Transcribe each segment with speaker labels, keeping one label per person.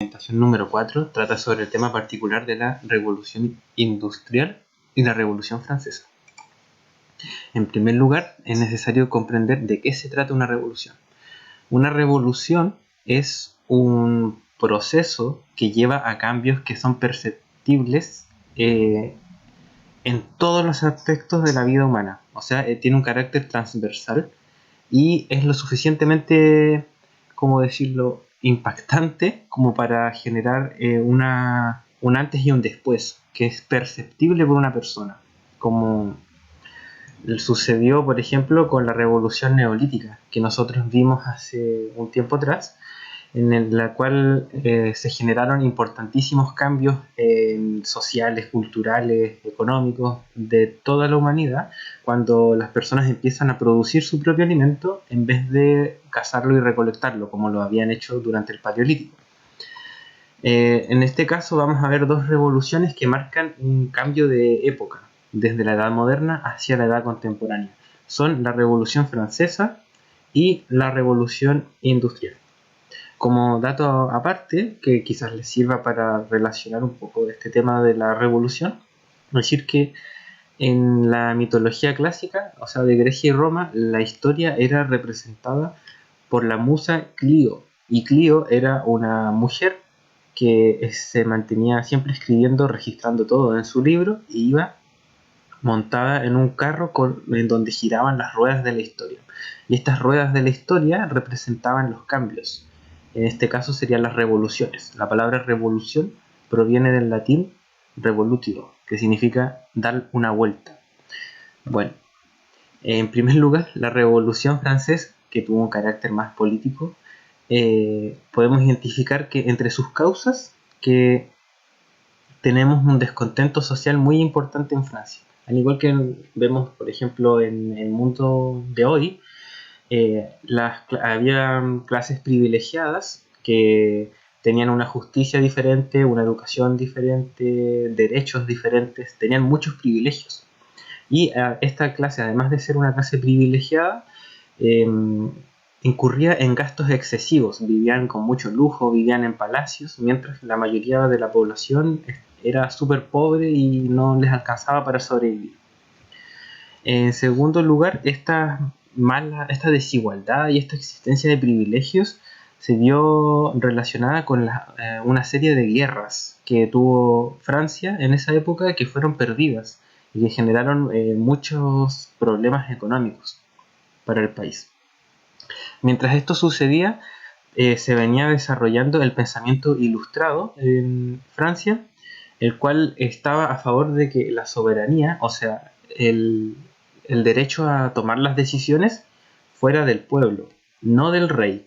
Speaker 1: presentación número 4 trata sobre el tema particular de la Revolución Industrial y la Revolución Francesa. En primer lugar, es necesario comprender de qué se trata una revolución. Una revolución es un proceso que lleva a cambios que son perceptibles en todos los aspectos de la vida humana. O sea, tiene un carácter transversal y es lo suficientemente, ¿cómo decirlo?, impactante como para generar un antes y un después, que es perceptible por una persona, como sucedió, por ejemplo, con la revolución neolítica, que nosotros vimos hace un tiempo atrás, en la cual se generaron importantísimos cambios sociales, culturales, económicos de toda la humanidad, cuando las personas empiezan a producir su propio alimento en vez de cazarlo y recolectarlo, como lo habían hecho durante el Paleolítico. En este caso vamos a ver dos revoluciones que marcan un cambio de época, desde la Edad Moderna hacia la Edad Contemporánea. Son la Revolución Francesa y la Revolución Industrial. Como dato aparte, que quizás les sirva para relacionar un poco este tema de la revolución, decir que en la mitología clásica, o sea, de Grecia y Roma, la historia era representada por la musa Clio. Y Clio era una mujer que se mantenía siempre escribiendo, registrando todo en su libro, y iba montada en un carro en donde giraban las ruedas de la historia. Y estas ruedas de la historia representaban los cambios. En este caso serían las revoluciones. La palabra revolución proviene del latín revolutio, que significa dar una vuelta. Bueno, en primer lugar, la Revolución Francesa, que tuvo un carácter más político, podemos identificar que entre sus causas que tenemos un descontento social muy importante en Francia. Al igual que vemos, por ejemplo, en el mundo de hoy, había clases privilegiadas que tenían una justicia diferente, una educación diferente, derechos diferentes, tenían muchos privilegios. Y esta clase, además de ser una clase privilegiada, incurría en gastos excesivos, vivían con mucho lujo, vivían en palacios, mientras la mayoría de la población era súper pobre y no les alcanzaba para sobrevivir. En segundo lugar, esta desigualdad y esta existencia de privilegios se vio relacionada con una serie de guerras que tuvo Francia en esa época, que fueron perdidas y que generaron muchos problemas económicos para el país. Mientras esto sucedía, se venía desarrollando el pensamiento ilustrado en Francia, el cual estaba a favor de que la soberanía, o sea, el derecho a tomar las decisiones, fuera del pueblo, no del rey.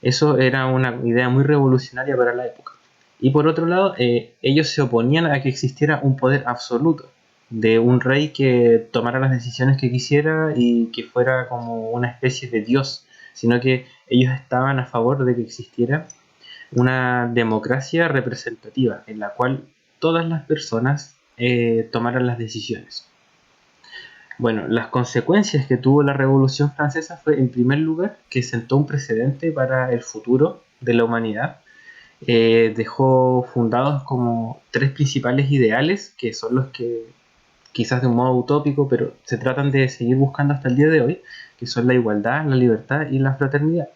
Speaker 1: Eso era una idea muy revolucionaria para la época. Y por otro lado, ellos se oponían a que existiera un poder absoluto de un rey que tomara las decisiones que quisiera y que fuera como una especie de dios, sino que ellos estaban a favor de que existiera una democracia representativa en la cual todas las personas tomaran las decisiones. Bueno, las consecuencias que tuvo la Revolución Francesa fue, en primer lugar, que sentó un precedente para el futuro de la humanidad. Dejó fundados como tres principales ideales, que son los que quizás de un modo utópico, pero se tratan de seguir buscando hasta el día de hoy, que son la igualdad, la libertad y la fraternidad.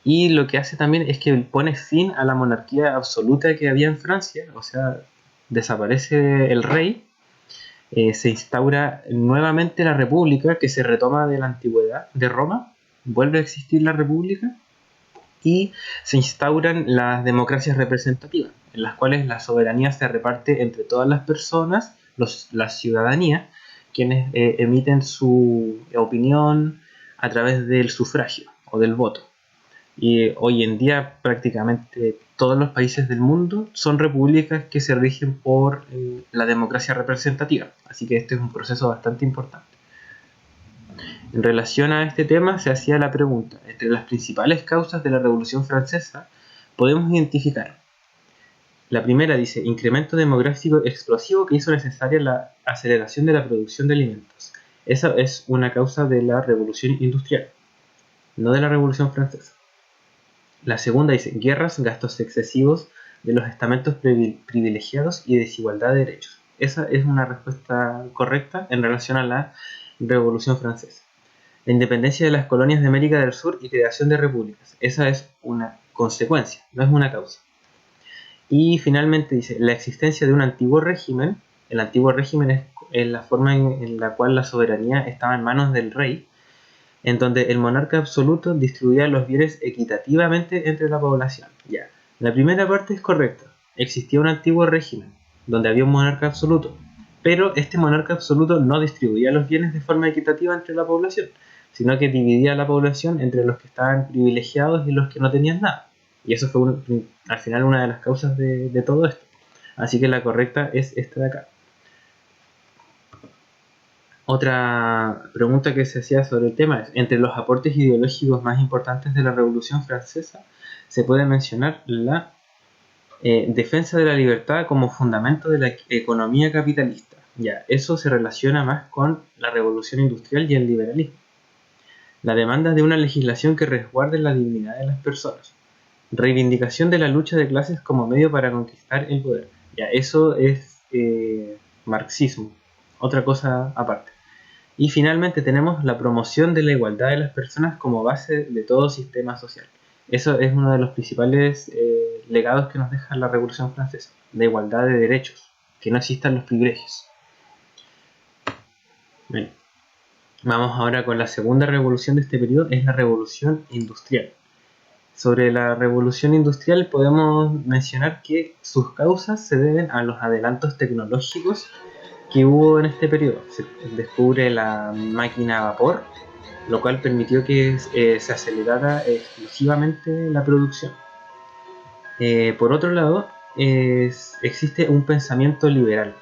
Speaker 1: Y lo que hace también es que pone fin a la monarquía absoluta que había en Francia, o sea, desaparece el rey, se instaura nuevamente la república, que se retoma de la antigüedad de Roma, vuelve a existir la república y se instauran las democracias representativas, en las cuales la soberanía se reparte entre todas las personas, la ciudadanía, quienes emiten su opinión a través del sufragio o del voto. Y hoy en día prácticamente todos los países del mundo son repúblicas que se rigen por la democracia representativa. Así que este es un proceso bastante importante. En relación a este tema se hacía la pregunta: entre las principales causas de la Revolución Francesa podemos identificar. La primera dice: incremento demográfico explosivo que hizo necesaria la aceleración de la producción de alimentos. Esa es una causa de la Revolución Industrial, no de la Revolución Francesa. La segunda dice guerras, gastos excesivos de los estamentos privilegiados y desigualdad de derechos. Esa es una respuesta correcta en relación a la Revolución Francesa. La independencia de las colonias de América del Sur y creación de repúblicas. Esa es una consecuencia, no es una causa. Y finalmente dice la existencia de un antiguo régimen. El antiguo régimen es la forma en la cual la soberanía estaba en manos del rey, en donde el monarca absoluto distribuía los bienes equitativamente entre la población. Ya, la primera parte es correcta. Existía un antiguo régimen donde había un monarca absoluto, pero este monarca absoluto no distribuía los bienes de forma equitativa entre la población, sino que dividía la población entre los que estaban privilegiados y los que no tenían nada. Y eso fue al final una de las causas de todo esto. Así que la correcta es esta de acá. Otra pregunta que se hacía sobre el tema es, entre los aportes ideológicos más importantes de la Revolución Francesa, se puede mencionar la defensa de la libertad como fundamento de la economía capitalista. Ya, eso se relaciona más con la Revolución Industrial y el liberalismo. La demanda de una legislación que resguarde la dignidad de las personas. Reivindicación de la lucha de clases como medio para conquistar el poder. Ya, eso es marxismo, otra cosa aparte. Y finalmente tenemos la promoción de la igualdad de las personas como base de todo sistema social. Eso es uno de los principales legados que nos deja la Revolución Francesa, la igualdad de derechos, que no existan los privilegios. Bien. Vamos ahora con la segunda revolución de este periodo, es la Revolución Industrial. Sobre la Revolución Industrial podemos mencionar que sus causas se deben a los adelantos tecnológicos que hubo en este periodo. Se descubre la máquina a vapor, lo cual permitió que se acelerara exclusivamente la producción. Por otro lado, existe un pensamiento liberal.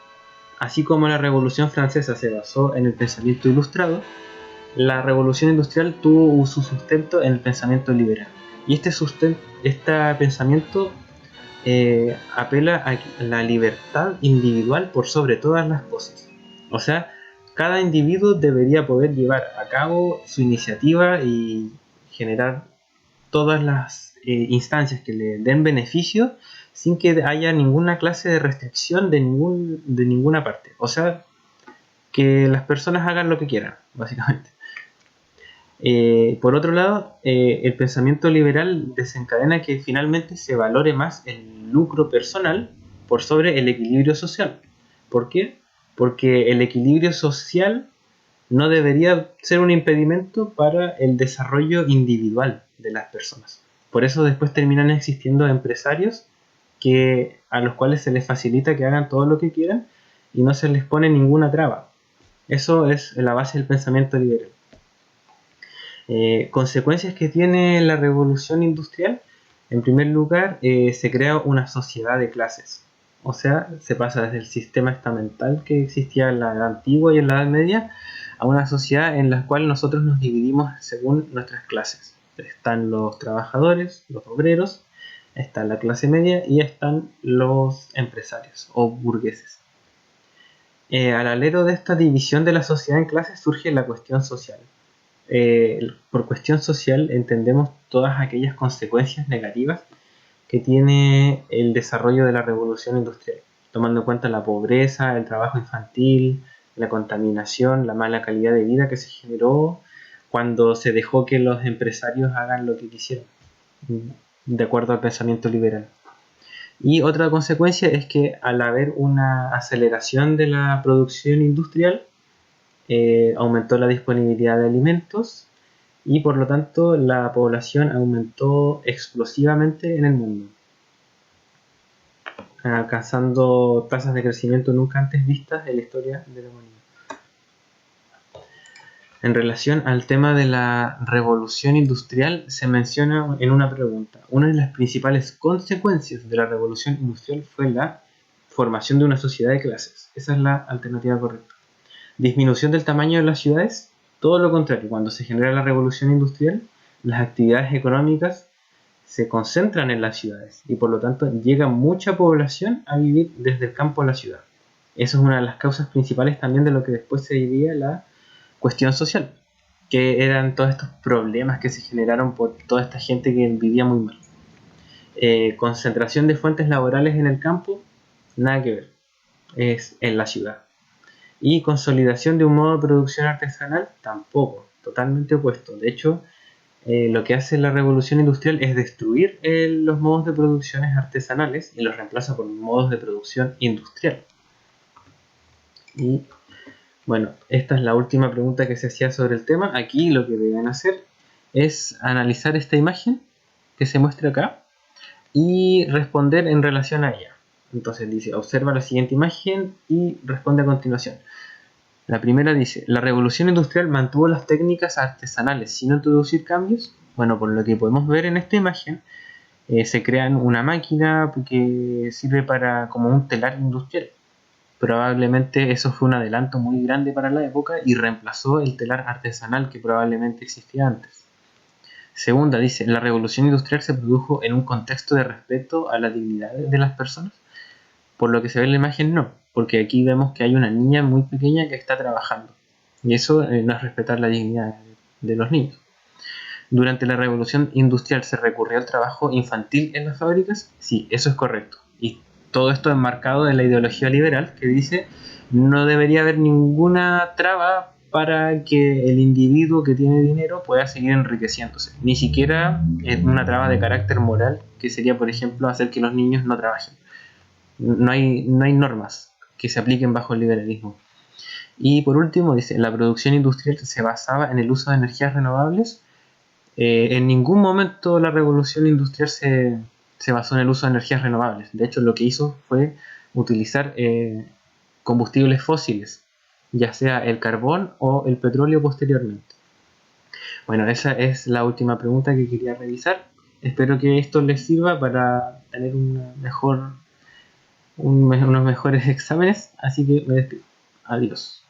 Speaker 1: Así como la Revolución Francesa se basó en el pensamiento ilustrado, la Revolución Industrial tuvo su sustento en el pensamiento liberal. Y este pensamiento apela a la libertad individual por sobre todas las cosas. O sea, cada individuo debería poder llevar a cabo su iniciativa y generar todas las instancias que le den beneficio sin que haya ninguna clase de restricción de ninguna parte. O sea, que las personas hagan lo que quieran, básicamente. Por otro lado, el pensamiento liberal desencadena que finalmente se valore más el lucro personal por sobre el equilibrio social. ¿Por qué? Porque el equilibrio social no debería ser un impedimento para el desarrollo individual de las personas. Por eso después terminan existiendo empresarios a los cuales se les facilita que hagan todo lo que quieran y no se les pone ninguna traba. Eso es la base del pensamiento liberal. Consecuencias que tiene la revolución industrial. En primer lugar, se crea una sociedad de clases. O sea, se pasa desde el sistema estamental que existía en la Edad Antigua y en la Edad Media a una sociedad en la cual nosotros nos dividimos según nuestras clases. Están los trabajadores, los obreros, está la clase media y están los empresarios o burgueses. Al alero de esta división de la sociedad en clases surge la cuestión social. Por cuestión social entendemos todas aquellas consecuencias negativas que tiene el desarrollo de la revolución industrial, tomando en cuenta la pobreza, el trabajo infantil, la contaminación, la mala calidad de vida que se generó cuando se dejó que los empresarios hagan lo que quisieran, de acuerdo al pensamiento liberal. Y otra consecuencia es que al haber una aceleración de la producción industrial, aumentó la disponibilidad de alimentos y por lo tanto la población aumentó explosivamente en el mundo, alcanzando tasas de crecimiento nunca antes vistas en la historia de la humanidad. En relación al tema de la revolución industrial, se menciona en una pregunta: una de las principales consecuencias de la revolución industrial fue la formación de una sociedad de clases. Esa es la alternativa correcta. Disminución del tamaño de las ciudades. Todo lo contrario, cuando se genera la revolución industrial, las actividades económicas se concentran en las ciudades y por lo tanto llega mucha población a vivir desde el campo a la ciudad. Esa es una de las causas principales también de lo que después se diría la cuestión social, que eran todos estos problemas que se generaron por toda esta gente que vivía muy mal. Concentración de fuentes laborales en el campo, nada que ver, es en la ciudad. Y consolidación de un modo de producción artesanal, tampoco, totalmente opuesto. De hecho, lo que hace la revolución industrial es destruir los modos de producciones artesanales y los reemplaza por modos de producción industrial. Y bueno, esta es la última pregunta que se hacía sobre el tema. Aquí lo que deben hacer es analizar esta imagen que se muestra acá y responder en relación a ella. Entonces dice, observa la siguiente imagen y responde a continuación. La primera dice, ¿la revolución industrial mantuvo las técnicas artesanales sin introducir cambios? Bueno, por lo que podemos ver en esta imagen, se crean una máquina que sirve como un telar industrial. Probablemente eso fue un adelanto muy grande para la época y reemplazó el telar artesanal que probablemente existía antes. Segunda dice, ¿la revolución industrial se produjo en un contexto de respeto a la dignidad de las personas? Por lo que se ve en la imagen, no, porque aquí vemos que hay una niña muy pequeña que está trabajando. Y eso no es respetar la dignidad de los niños. Durante la revolución industrial se recurrió al trabajo infantil en las fábricas. Sí, eso es correcto. Y todo esto enmarcado en la ideología liberal que dice no debería haber ninguna traba para que el individuo que tiene dinero pueda seguir enriqueciéndose. Ni siquiera una traba de carácter moral, que sería, por ejemplo, hacer que los niños no trabajen. No hay normas que se apliquen bajo el liberalismo. Y por último, dice, la producción industrial se basaba en el uso de energías renovables. En ningún momento la revolución industrial se basó en el uso de energías renovables. De hecho, lo que hizo fue utilizar combustibles fósiles, ya sea el carbón o el petróleo posteriormente. Bueno, esa es la última pregunta que quería revisar. Espero que esto les sirva para tener unos mejores exámenes, así que me despido. Adiós.